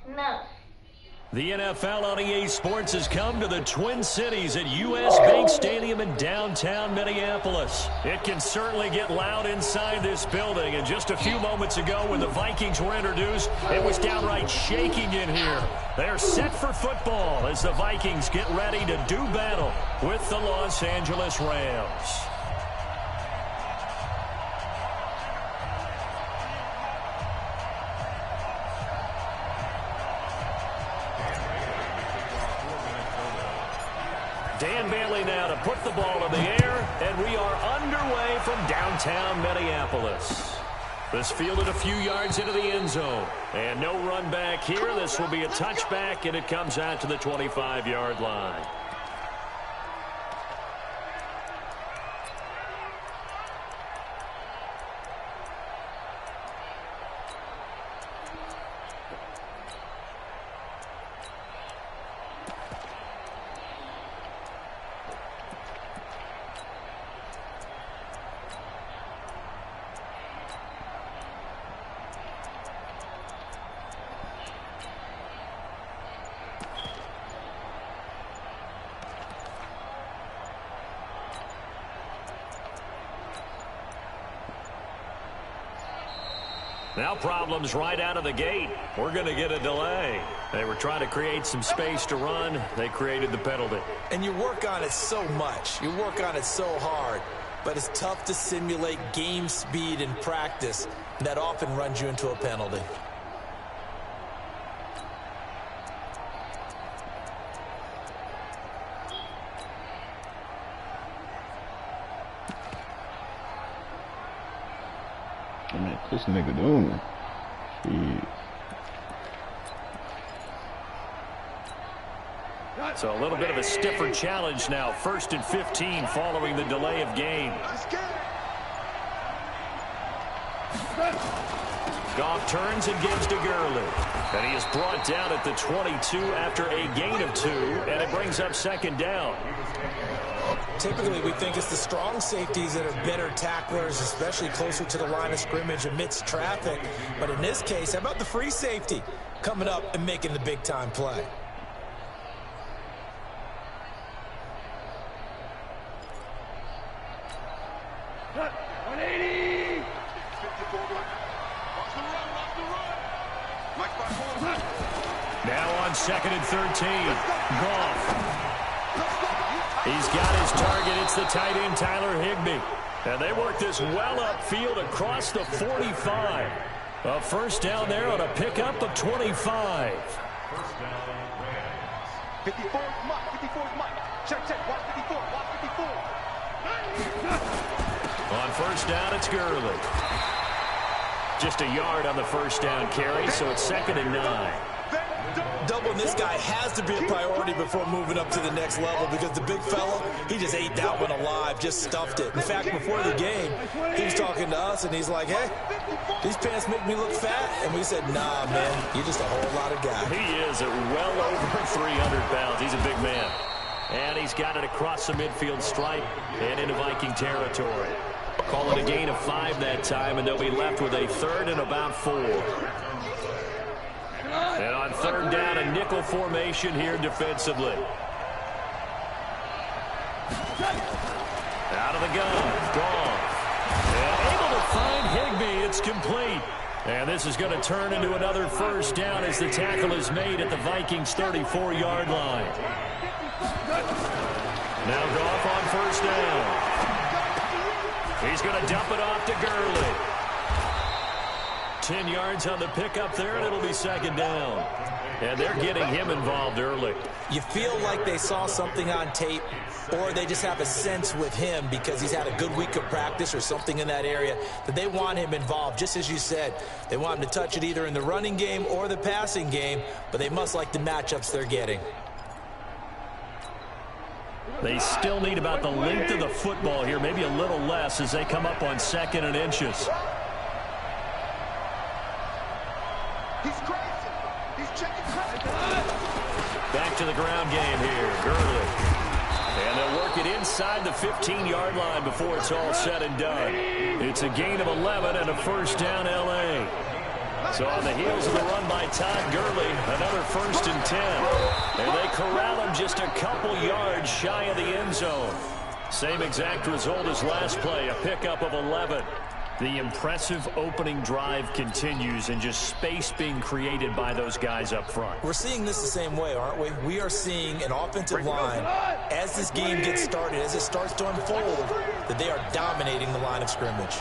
No. The NFL on EA Sports has come to the Twin Cities at U.S. Bank Stadium in downtown Minneapolis. It can certainly get loud inside this building. And just a few moments ago when the Vikings were introduced, it was downright shaking in here. They're set for football as the Vikings get ready to do battle with the Los Angeles Rams. Dan Bailey now to put the ball in the air, and we are underway from downtown Minneapolis. This fielded a few yards into the end zone, and no run back here. This will be a touchback, and it comes out to the 25-yard line. Now problems right out of the gate. We're going to get a delay. They were trying to create some space to run. They created the penalty. And you work on it so much. You work on it so hard. But it's tough to simulate game speed in practice. And that often runs you into a penalty. Man, this nigga doing shit. So a little bit of a stiffer challenge now. 1st and 15 following the delay of game. Goff turns and gives to Gurley. And he is brought down at the 22 after a gain of 2. And it brings up 2nd down. Typically, we think it's the strong safeties that are better tacklers, especially closer to the line of scrimmage amidst traffic. But in this case, how about the free safety coming up and making the big-time play? Now on 2nd and 13. Goff. He's got his target. It's the tight end, Tyler Higbee. And they work this well upfield across the 45. A first down there on a pickup of 25. 54, Mike. 54, Mike. Check. Watch 54. Watch 54. On first down, it's Gurley. Just a yard on the first down carry, so it's 2nd and 9. Doubling this guy has to be a priority before moving up to the next level because the big fella, he just ate that one alive, just stuffed it. In fact, before the game, he was talking to us, and he's like, hey, these pants make me look fat. And we said, nah, man, you're just a whole lot of guy. He is at well over 300 pounds. He's a big man. And he's got it across the midfield stripe and into Viking territory. Call it a gain of 5 that time, and they'll be left with a 3rd and about 4. And on 3rd down, a nickel formation here defensively. Out of the gun. Goff. And able to find Higbee. It's complete. And this is going to turn into another first down as the tackle is made at the Vikings' 34-yard line. Now Goff on first down. He's going to dump it off to Gurley. 10 yards on the pickup there, and it'll be 2nd down. And they're getting him involved early. You feel like they saw something on tape, or they just have a sense with him because he's had a good week of practice or something in that area that they want him involved. Just as you said, they want him to touch it either in the running game or the passing game, but they must like the matchups they're getting. They still need about the length of the football here, maybe a little less as they come up on 2nd and inches. Back to the ground game here. Gurley. And they'll work it inside the 15-yard line before it's all said and done. It's a gain of 11 and a first down, L.A. So on the heels of the run by Todd Gurley, another 1st and 10. And they corral him just a couple yards shy of the end zone. Same exact result as last play, a pickup of 11. The impressive opening drive continues and just space being created by those guys up front. We're seeing this the same way, aren't we? We are seeing an offensive line, as this game gets started, as it starts to unfold, that they are dominating the line of scrimmage.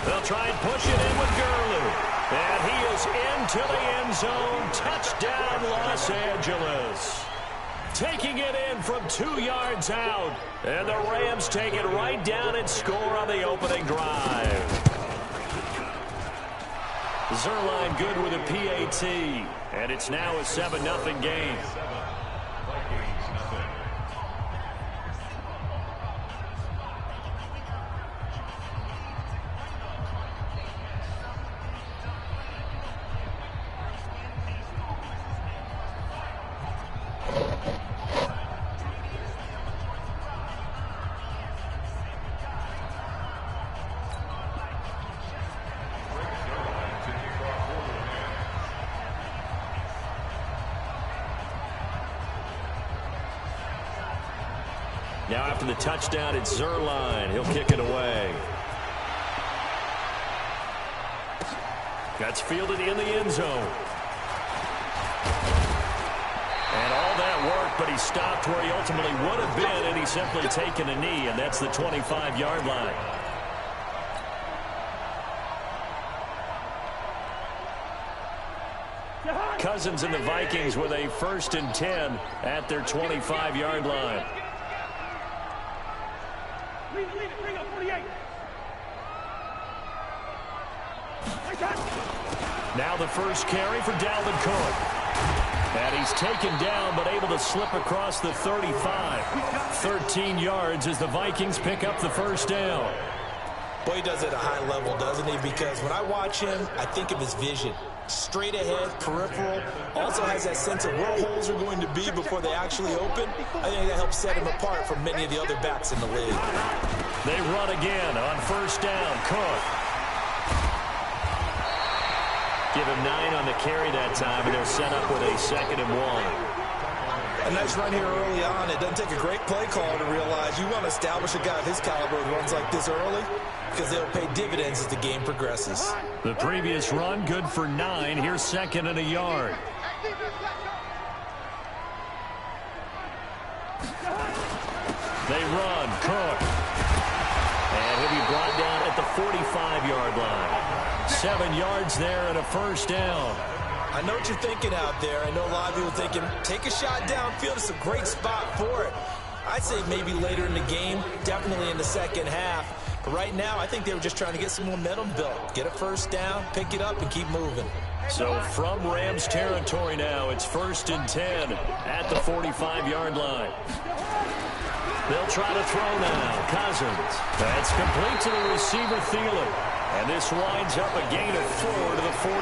They'll try and push it in with Gurley. And he is into the end zone. Touchdown, Los Angeles. Taking it in from 2 yards out. And the Rams take it right down and score on the opening drive. Zerline good with a PAT. And it's now a 7-0 game. Now after the touchdown, it's Zerline. He'll kick it away. That's fielded in the end zone. And all that work, but he stopped where he ultimately would have been, and he's simply taken a knee, and that's the 25-yard line. Cousins and the Vikings with a 1st and 10 at their 25-yard line. Bring up 48. Now the first carry for Dalvin Cook. And he's taken down but able to slip across the 35. 13 yards as the Vikings pick up the first down. Boy, he does it at a high level, doesn't he? Because when I watch him, I think of his vision. Straight ahead, peripheral. Also has that sense of where holes are going to be before they actually open. I think that helps set him apart from many of the other backs in the league. They run again on first down. Cook. Give him 9 on the carry that time, and they're set up with a 2nd and 1. A nice run here early on. It doesn't take a great play caller to realize you want to establish a guy of his caliber who runs like this early, because they'll pay dividends as the game progresses. The previous run good for 9. Here's 2nd and a yard. They run. Cook. And he'll be brought down at the 45-yard line. 7 yards there and a first down. I know what you're thinking out there. I know a lot of people thinking, take a shot downfield. It's a great spot for it. I'd say maybe later in the game, definitely in the second half. But right now, I think they were just trying to get some momentum built. Get a first down, pick it up, and keep moving. So from Rams territory now, it's 1st and 10 at the 45-yard line. They'll try to throw now. Cousins. That's complete to the receiver, Thielen. And this winds up a gain of 4 to the 41.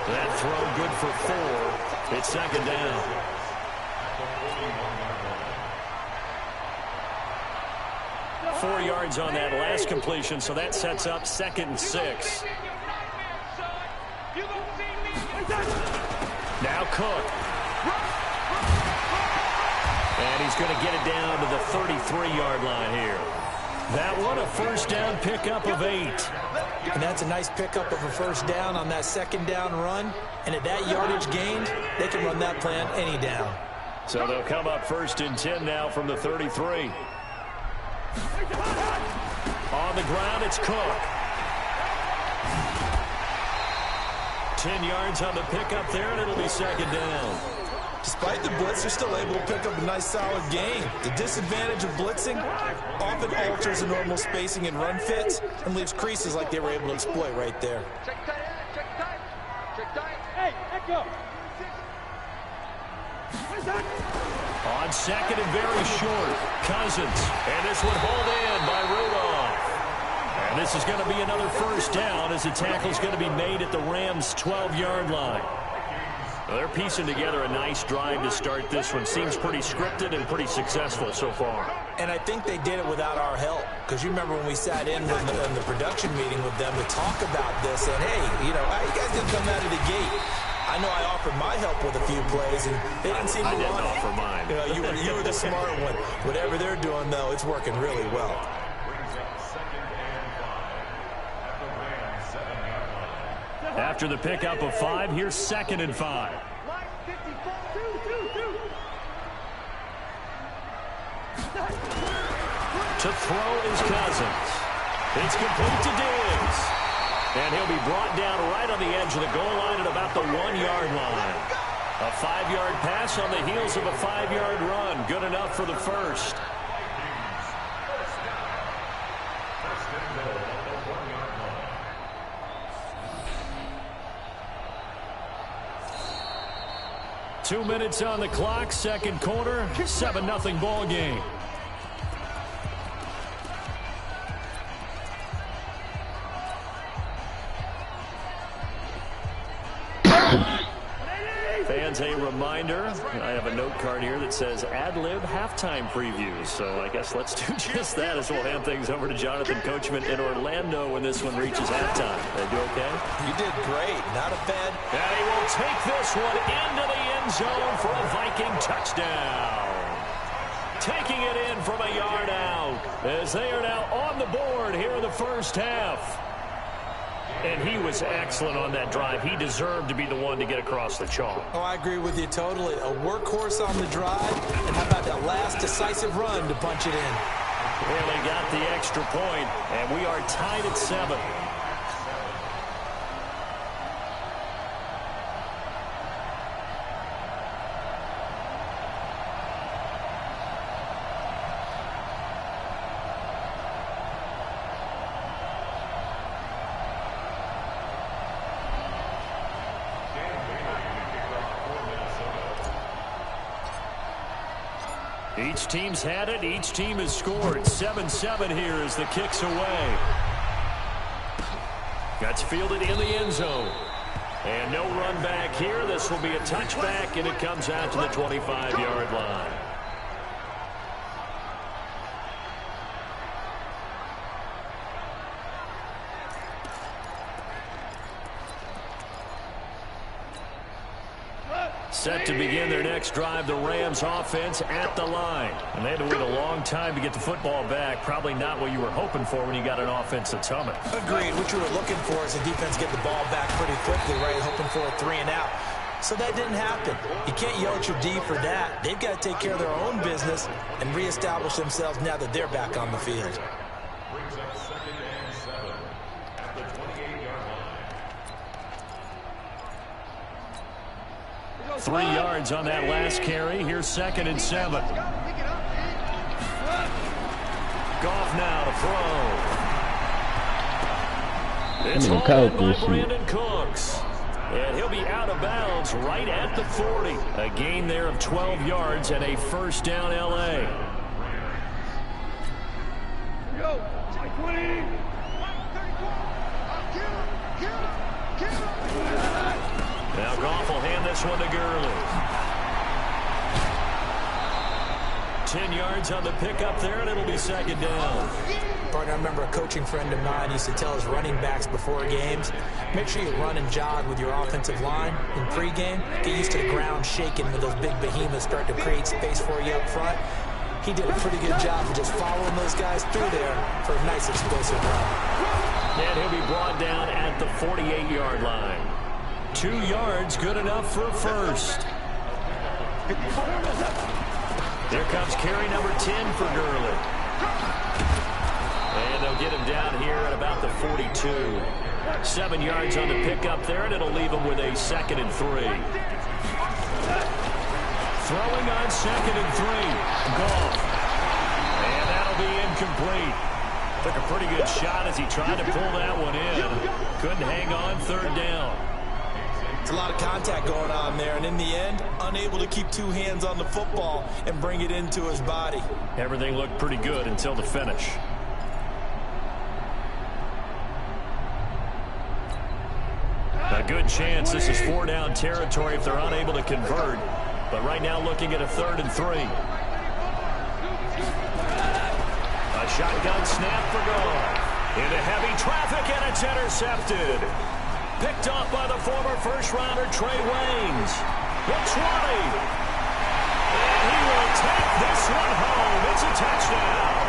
That throw good for 4. It's 2nd down. Four yards on that last completion, so that sets up 2nd and 6. Now Cook. And he's going to get it down to the 33-yard line here. That one, a first down pickup of 8. And that's a nice pickup of a first down on that 2nd down run. And at that yardage gained, they can run that plan any down. So they'll come up 1st and 10 now from the 33. On the ground, it's Cook. 10 yards on the pickup there, and it'll be 2nd down. Despite the blitz, they're still able to pick up a nice solid gain. The disadvantage of blitzing often alters the normal spacing and run fits and leaves creases like they were able to exploit right there. Check tight. Hey, echo. On 2nd and very short, Cousins. And this one hauled in by Rudolph. And this is going to be another first down as the tackle's going to be made at the Rams' 12-yard line. Well, they're piecing together a nice drive to start this one. Seems pretty scripted and pretty successful so far. And I think they did it without our help. Because you remember when we sat in the production meeting with them to talk about this, and hey, you know, how you guys didn't come out of the gate? I know I offered my help with a few plays, and they didn't seem to want it. I didn't offer mine. You know, you were the smart one. Whatever they're doing, though, it's working really well. After the pickup of 5, here's 2nd and 5. To throw is Cousins. It's complete to Diggs. And he'll be brought down right on the edge of the goal line at about the 1-yard line. A 5-yard pass on the heels of a 5-yard run. Good enough for the first. Two minutes on the clock, second quarter, 7-0 ball game. Fans, a reminder, I have a note card here that says ad-lib halftime previews. So I guess let's do just that as we'll hand things over to Jonathan Coachman in Orlando when this one reaches halftime. They do okay? You did great. Not a bad. And he will take this one into the end zone for a Viking touchdown. Taking it in from a yard out as they are now on the board here in the first half. And he was excellent on that drive. He deserved to be the one to get across the chalk. Oh, I agree with you totally. A workhorse on the drive. And how about that last decisive run to punch it in? Really got the extra point, and we are tied at 7. Each team's had it. Each team has scored. 7-7 here as the kick's away. That's fielded in the end zone. And no run back here. This will be a touchback, and it comes out to the 25-yard line. Set to begin their next drive, the Rams offense at the line. And they had to wait a long time to get the football back. Probably not what you were hoping for when you got an offense that's humming. Agreed. What you were looking for is the defense get the ball back pretty quickly, right? Hoping for a 3 and out. So that didn't happen. You can't yell at your D for that. They've got to take care of their own business and reestablish themselves now that they're back on the field. 3 yards on that last carry. Here's 2nd and 7. Goff now to throw. It's hauled in by Brandon Cooks. And he'll be out of bounds right at the 40. A gain there of 12 yards and a first down L.A. Go. 20. Now Goff will hand this one to Gurley. 10 yards on the pickup there, and it'll be 2nd down. Partner, I remember a coaching friend of mine used to tell his running backs before games, make sure you run and jog with your offensive line in pregame. Get used to the ground shaking when those big behemoths start to create space for you up front. He did a pretty good job of just following those guys through there for a nice explosive run. And he'll be brought down at the 48-yard line. 2 yards, good enough for a first. Here comes carry number 10 for Gurley. And they'll get him down here at about the 42. 7 yards on the pickup there, and it'll leave him with a 2nd and 3. Throwing on 2nd and 3. Goff. And that'll be incomplete. Took a pretty good shot as he tried to pull that one in. Couldn't hang on, 3rd down. It's a lot of contact going on there, and in the end, unable to keep 2 hands on the football and bring it into his body. Everything looked pretty good until the finish. A good chance this is 4-down territory if they're unable to convert. But right now looking at a 3rd and 3. A shotgun snap for goal. Into heavy traffic, and it's intercepted. Picked off by the former first-rounder Trey Waynes. The 20. And he will take this one home. It's a touchdown.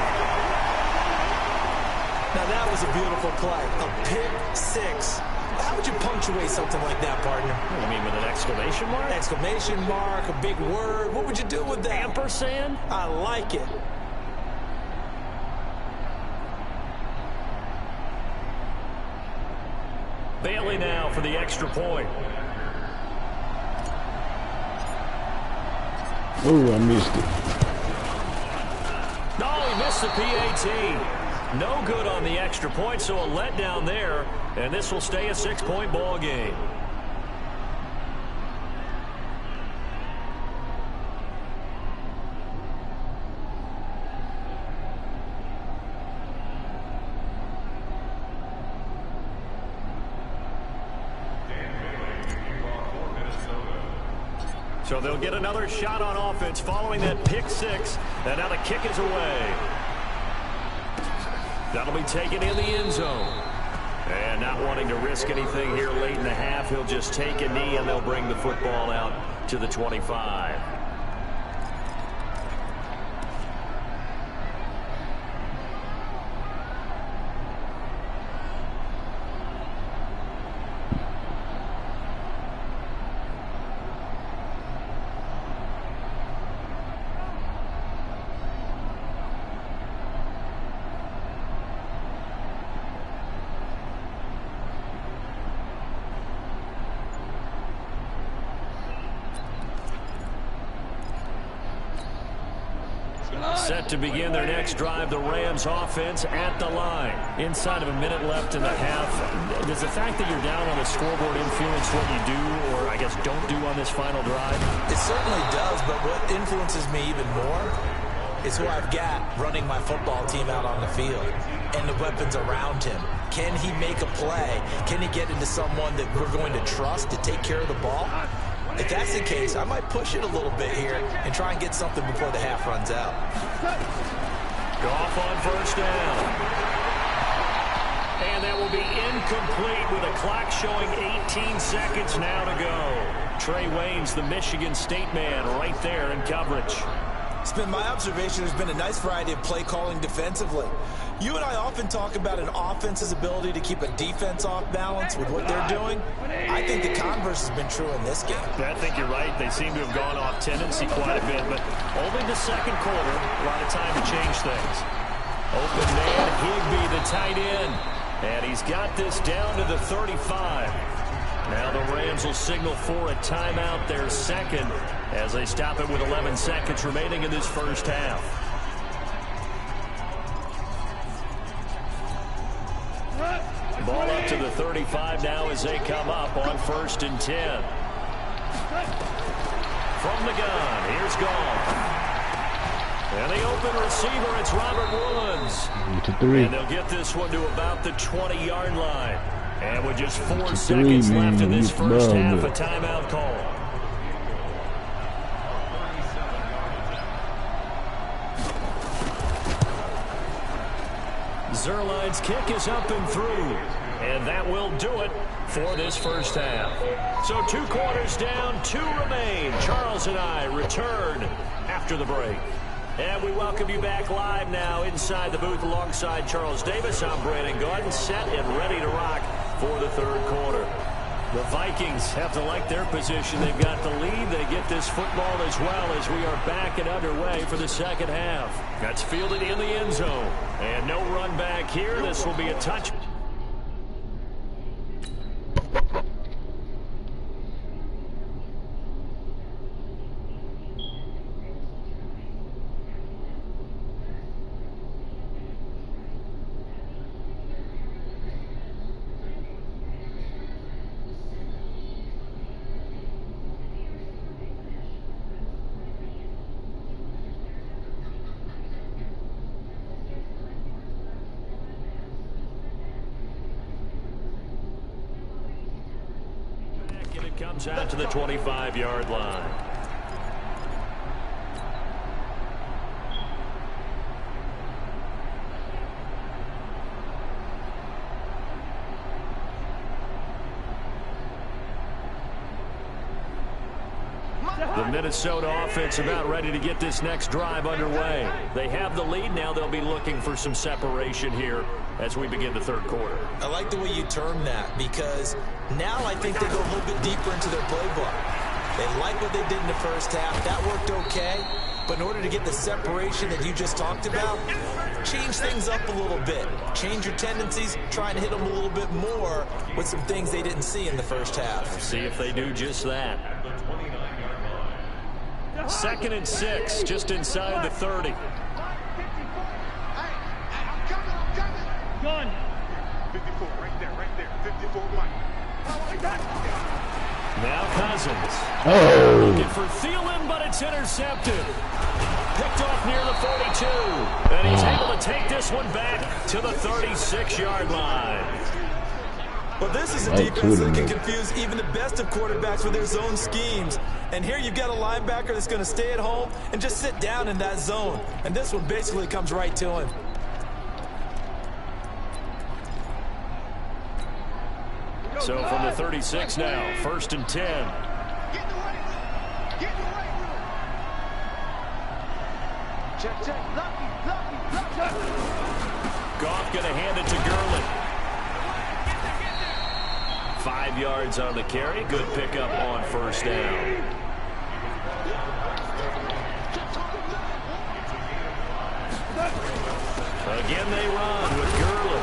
Now that was a beautiful play. A pick six. How would you punctuate something like that, partner? You mean with an exclamation mark? Exclamation mark, a big word. What would you do with that? Ampersand? I like it. Bailey now for the extra point. Oh, I missed it. No, he missed the PAT. No good on the extra point, so a letdown there, and this will stay a 6-point ball game. So they'll get another shot on offense following that pick six. And now the kick is away. That'll be taken in the end zone. And not wanting to risk anything here late in the half, he'll just take a knee and they'll bring the football out to the 25. Set to begin their next drive, the Rams offense at the line. Inside of a minute left in the half. Does the fact that you're down on the scoreboard influence what you do, or I guess don't do on this final drive? It certainly does, but what influences me even more is who I've got running my football team out on the field and the weapons around him. Can he make a play? Can he get into someone that we're going to trust to take care of the ball? If that's the case, I might push it a little bit here and try and get something before the half runs out. Goff on first down. And that will be incomplete with a clock showing 18 seconds now to go. Trey Waynes, the Michigan State man, right there in coverage. It's been my observation there's been a nice variety of play calling defensively. You and I often talk about an offense's ability to keep a defense off balance with what they're doing. I think the converse has been true in this game. I think you're right. They seem to have gone off tendency quite a bit, but only the second quarter, a lot of time to change things. Open man, Higbee, the tight end. And he's got this down to the 35. Now the Rams will signal for a timeout, their second, as they stop it with 11 seconds remaining in this first half. Ball up to the 35 now as they come up on 1st and 10. From the gun, here's Goff. And the open receiver, it's Robert Woods. And they'll get this one to about the 20-yard line. And with just 4 seconds left in this first half, a timeout call. Zerline's kick is up and through. And that will do it for this first half. So 2 quarters down, 2 remain. Charles and I return after the break. And we welcome you back live now inside the booth alongside Charles Davis. I'm Brandon Gordon, set and ready to rock for the 3rd quarter. The Vikings have to like their position. They've got the lead. They get this football as well as we are back and underway for the second half. That's fielded in the end zone. And no run back here. This will be a touch. Comes out to the 25-yard line. The Minnesota offense about ready to get this next drive underway. They have the lead. Now they'll be looking for some separation here as we begin the third quarter. I like the way you term that, because now I think they go a little bit deeper into their playbook. They like what they did in the first half. That worked okay. But in order to get the separation that you just talked about, change things up a little bit. Change your tendencies, try and hit them a little bit more with some things they didn't see in the first half. See if they do just that. 2nd and 6, just inside the 30. Gun. 54, right there. 54, Mike. Now Cousins. Oh. Looking for Thielen, but it's intercepted. Picked off near the 42. And he's able to take this one back to the 36-yard line. Well, this is a defense that can confuse even the best of quarterbacks with their zone schemes. And here you've got a linebacker that's going to stay at home and just sit down in that zone. And this one basically comes right to him. So from the 36 now, 1st and 10. Get in the right room. Get in the right room. Check. Lucky. Goff going to hand it to Gurley. 5 yards on the carry. Good pickup on 1st down. Again they run with Gurley.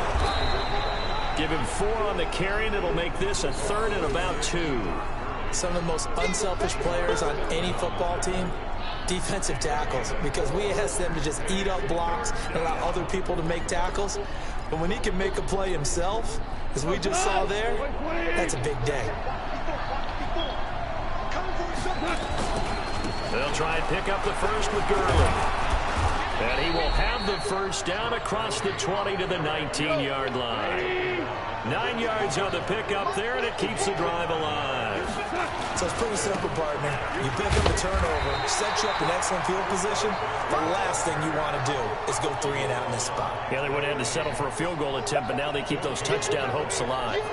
Give him 4 on the carry, and it'll make this a 3rd and about 2. Some of the most unselfish players on any football team, defensive tackles, because we ask them to just eat up blocks and allow other people to make tackles. But when he can make a play himself, as we just saw there, that's a big day. They'll try and pick up the first with Gurley. And he will have the 1st down across the 20 to the 19-yard line. 9 yards on the pickup there, and it keeps the drive alive. So it's pretty simple, partner. You pick up a turnover, set you up in excellent field position. The last thing you want to do is go 3 and out in this spot. Yeah, they would have had to settle for a field goal attempt, but now they keep those touchdown hopes alive.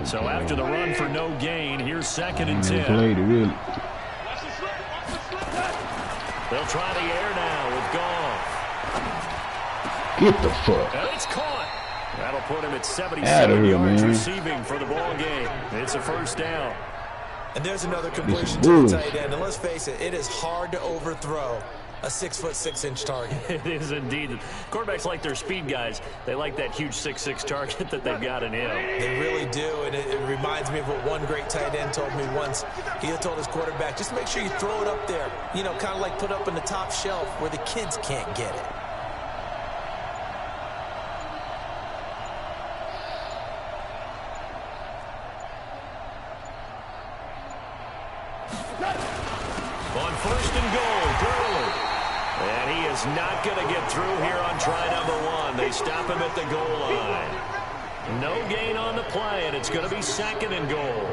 So after the run for no gain, here's 2nd and 10. They'll try the air now with Goff. Get the fuck. And it's caught. That'll put him at 77 yards receiving for the ball game. It's a 1st down. And there's another completion to the tight end. And let's face it, it is hard to overthrow a 6'6" target. It is indeed. Quarterbacks like their speed guys. They like that huge 6'6" target that they've got in him. They really do, and it reminds me of what one great tight end told me once. He had told his quarterback, just make sure you throw it up there. You know, kind of like put up in the top shelf where the kids can't get it. On 1st and goal, Gurley. And he is not going to get through here on try number 1. They stop him at the goal line. No gain on the play, and it's going to be 2nd and goal.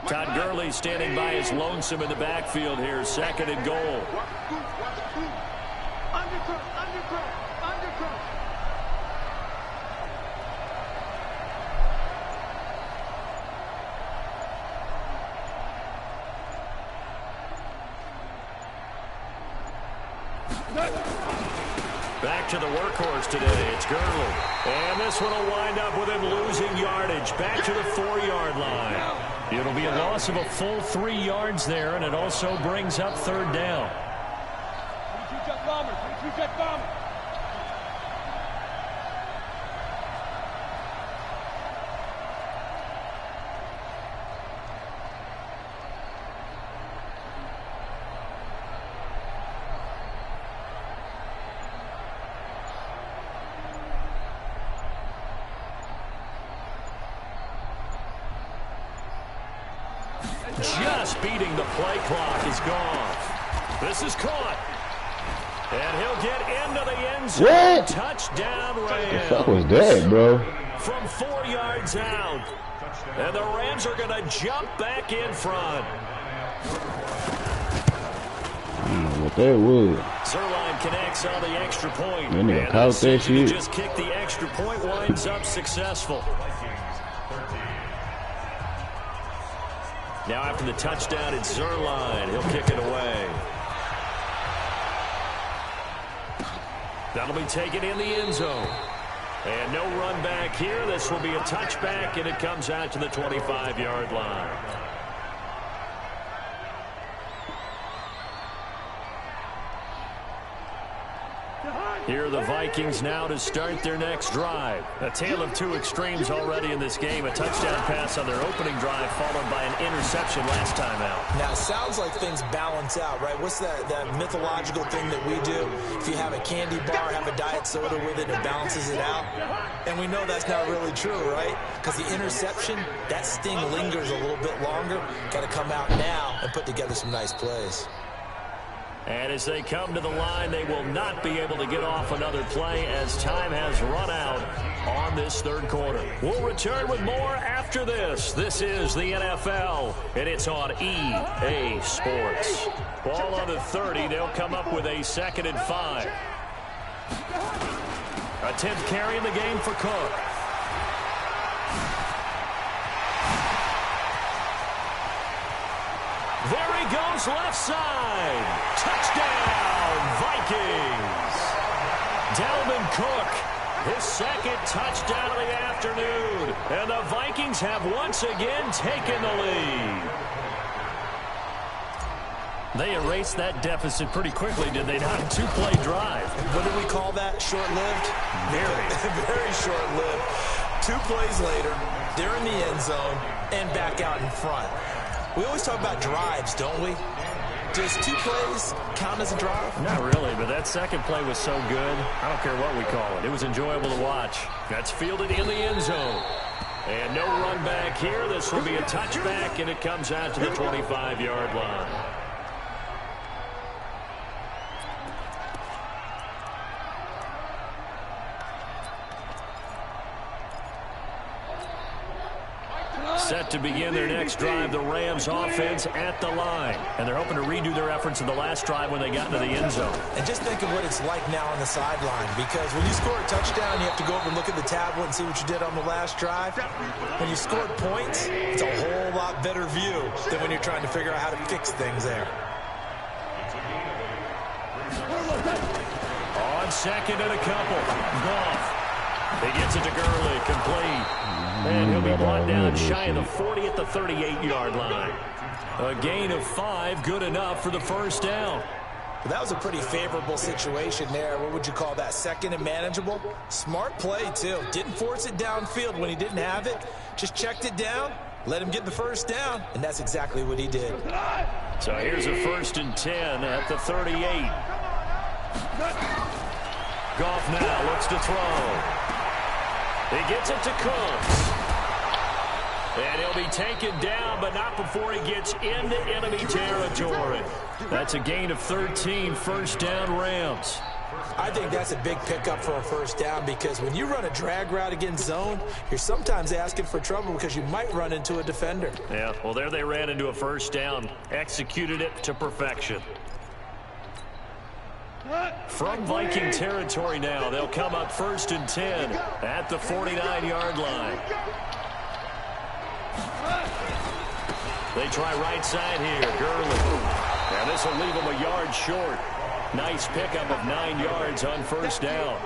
Todd Gurley standing by his lonesome in the backfield here. 2nd and goal. Undercut. Back to the workhorse today. It's Gurley. And this one will wind up with him losing yardage. Back to the 4-yard line. It'll be a loss of a full 3 yards there, and it also brings up 3rd down. 22-jet bomber. Just beating the play clock is gone. This is caught. And he'll get into the end zone. What? Touchdown Rams. The fuck was that, bro? From 4 yards out. And the Rams are going to jump back in front. I don't know what that was. Zerline connects on the extra point. That nigga And caught that shit. just kick the extra point winds up successful. Now after the touchdown, it's Zerline. He'll kick it away. That'll be taken in the end zone. And no run back here. This will be a touchback, and it comes out to the 25-yard line. Here are the Vikings now to start their next drive. A tale of two extremes already in this game. A touchdown pass on their opening drive followed by an interception last time out. Now, it sounds like things balance out, right? What's that mythological thing that we do? If you have a candy bar, have a diet soda with it, it balances it out. And we know that's not really true, right? Because the interception, that sting lingers a little bit longer. Got to come out now and put together some nice plays. And as they come to the line, they will not be able to get off another play as time has run out on this third quarter. We'll return with more after this. This is the NFL, and it's on EA Sports. Ball on the 30. They'll come up with a 2nd and 5. A 10th carry in the game for Cook. There he goes, left side. Touchdown, Vikings. Dalvin Cook, his 2nd touchdown of the afternoon. And the Vikings have once again taken the lead. They erased that deficit pretty quickly, did they not? 2-play drive. What do we call that? Short-lived? Very. Very short-lived. 2 plays later, they're in the end zone and back out in front. We always talk about drives, don't we? Does 2 plays count as a drive? Not really, but that second play was so good. I don't care what we call it. It was enjoyable to watch. That's fielded in the end zone. And no run back here. This will be a touchback, and it comes out to the 25-yard line. Set to begin their next drive, the Rams offense at the line. And they're hoping to redo their efforts in the last drive when they got into the end zone. And just think of what it's like now on the sideline, because when you score a touchdown, you have to go over and look at the tablet and see what you did on the last drive. When you scored points, it's a whole lot better view than when you're trying to figure out how to fix things there. On 2nd and a couple. Goff. He gets it to Gurley, complete. And he'll be brought down shy of the 40 at the 38-yard line. A gain of 5, good enough for the first down. Well, that was a pretty favorable situation there. What would you call that? 2nd and manageable? Smart play, too. Didn't force it downfield when he didn't have it. Just checked it down, let him get the first down, and that's exactly what he did. So here's a 1st and 10 at the 38. Goff now looks to throw. He gets it to Cooks. And he'll be taken down, but not before he gets into enemy territory. That's a gain of 13, first down Rams. I think that's a big pickup for a first down, because when you run a drag route against zone, you're sometimes asking for trouble because you might run into a defender. Yeah, well, there they ran into a first down, executed it to perfection. From Viking territory now, they'll come up 1st and 10 at the 49-yard line. They try right side here, Gurley. And this will leave him a yard short. Nice pickup of 9 yards on first down.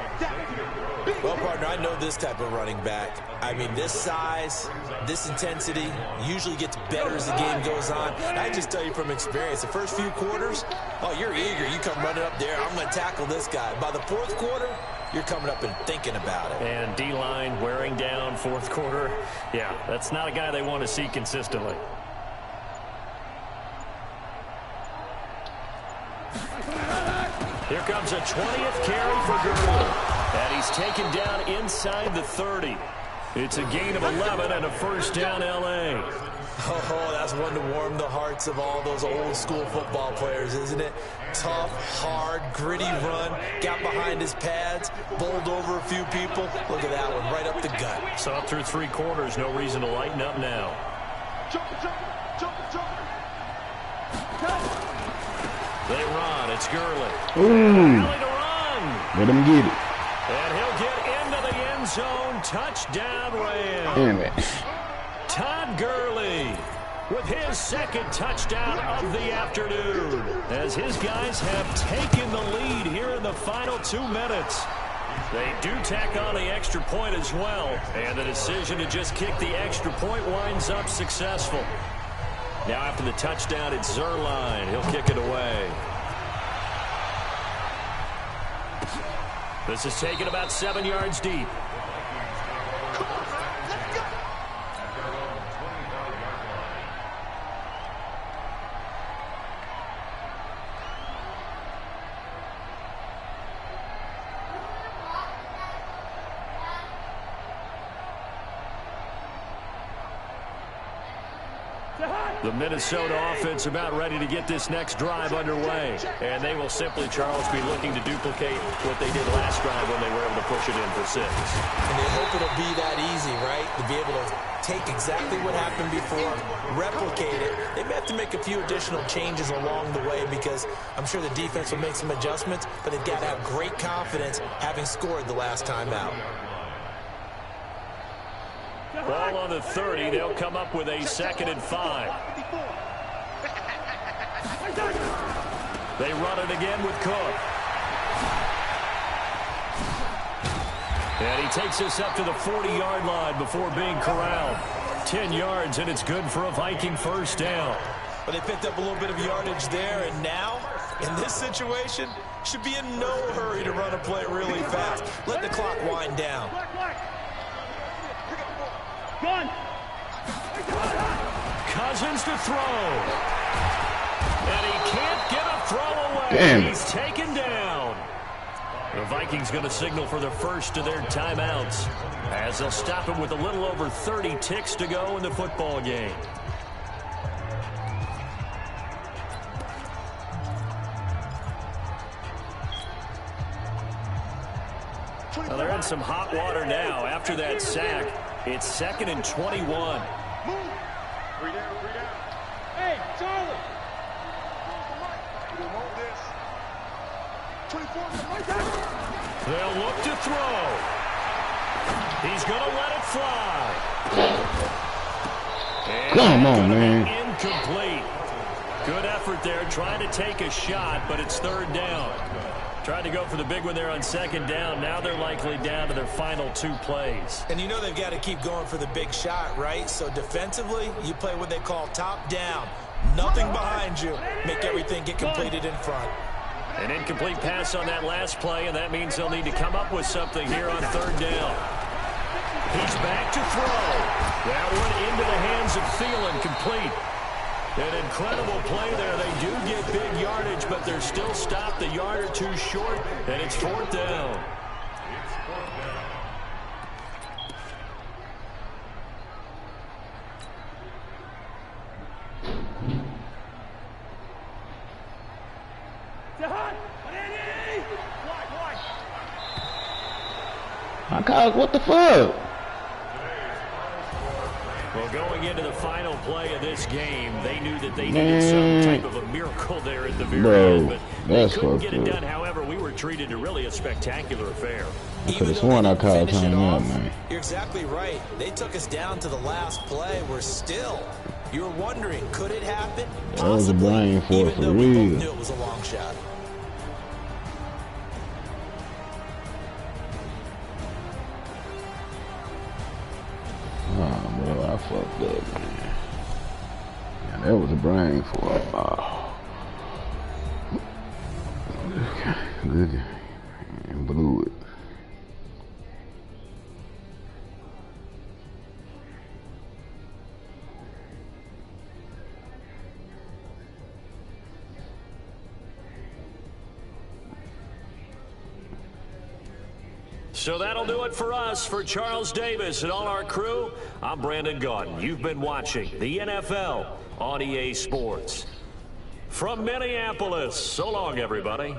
Well, partner, I know this type of running back. I mean, this size, this intensity usually gets better as the game goes on. And I just tell you from experience, the first few quarters, oh, you're eager. You come running up there, I'm going to tackle this guy. By the 4th quarter, you're coming up and thinking about it. And D-line wearing down 4th quarter. Yeah, that's not a guy they want to see consistently. Here comes a 20th carry for Gurley. And he's taken down inside the 30. It's a gain of 11 and a first down L.A. Oh, that's one to warm the hearts of all those old school football players, isn't it? Tough, hard, gritty run, got behind his pads, bowled over a few people. Look at that one, right up the gut. So up through 3 quarters, no reason to lighten up now. They run, it's Gurley. Ooh. Rally to run. Let him get it. And he'll get into the end zone. Touchdown, Rams. Damn it. Todd Gurley with his 2nd touchdown of the afternoon, as his guys have taken the lead here in the final 2 minutes. They do tack on the extra point as well, and the decision to just kick the extra point winds up successful. Now after the touchdown, it's Zerline. He'll kick it away. This is taken about 7 yards deep. The Minnesota offense about ready to get this next drive underway. And they will simply, Charles, be looking to duplicate what they did last drive when they were able to push it in for 6. And they hope it'll be that easy, right? To be able to take exactly what happened before, replicate it. They may have to make a few additional changes along the way because I'm sure the defense will make some adjustments, but they've got to have great confidence having scored the last time out. Ball on the 30. They'll come up with a 2nd and 5. They run it again with Cook. And he takes us up to the 40-yard line before being corralled. 10 yards, and it's good for a Viking 1st down. But they picked up a little bit of yardage there, and now, in this situation, should be in no hurry to run a play really fast. Let the clock wind down. Cousins to throw. And he can't get a throw away. Damn. He's taken down. The Vikings going to signal for the first of their timeouts as they'll stop him with a little over 30 ticks to go in the football game. Well, they're in some hot water now after that sack. It's 2nd and 21. Move. 3 down. Hey, Charlie. We want this. 24. Right there. They'll look to throw. He's going to let it fly. And Come on, man. Incomplete. Good effort there, trying to take a shot, but it's 3rd down. Tried to go for the big one there on 2nd down. Now they're likely down to their final 2 plays. And you know they've got to keep going for the big shot, right? So defensively, you play what they call top down. Nothing behind you. Make everything get completed in front. An incomplete pass on that last play, and that means they'll need to come up with something here on 3rd down. He's back to throw. That one into the hands of Thielen, complete. An incredible play there. They do get big yardage, but they're still stopped a yard or 2 short, and it's 4th down. What the fuck? Well, going into the final play of this game, they knew that they needed some type of a miracle there at the very end, but they couldn't get it done. However, we were treated to really a spectacular affair. I could have sworn I called timeout, man. You're exactly right. They took us down to the last play. We're still. You were wondering, could it happen? That was a brain for even though we real. both knew it was a long shot. Oh, bro, I fucked up, man. Yeah, that was a brain for it. Oh. Good. And blew it. So that'll do it for us. For Charles Davis and all our crew, I'm Brandon Gaudin. You've been watching the NFL on EA Sports. From Minneapolis, so long, everybody.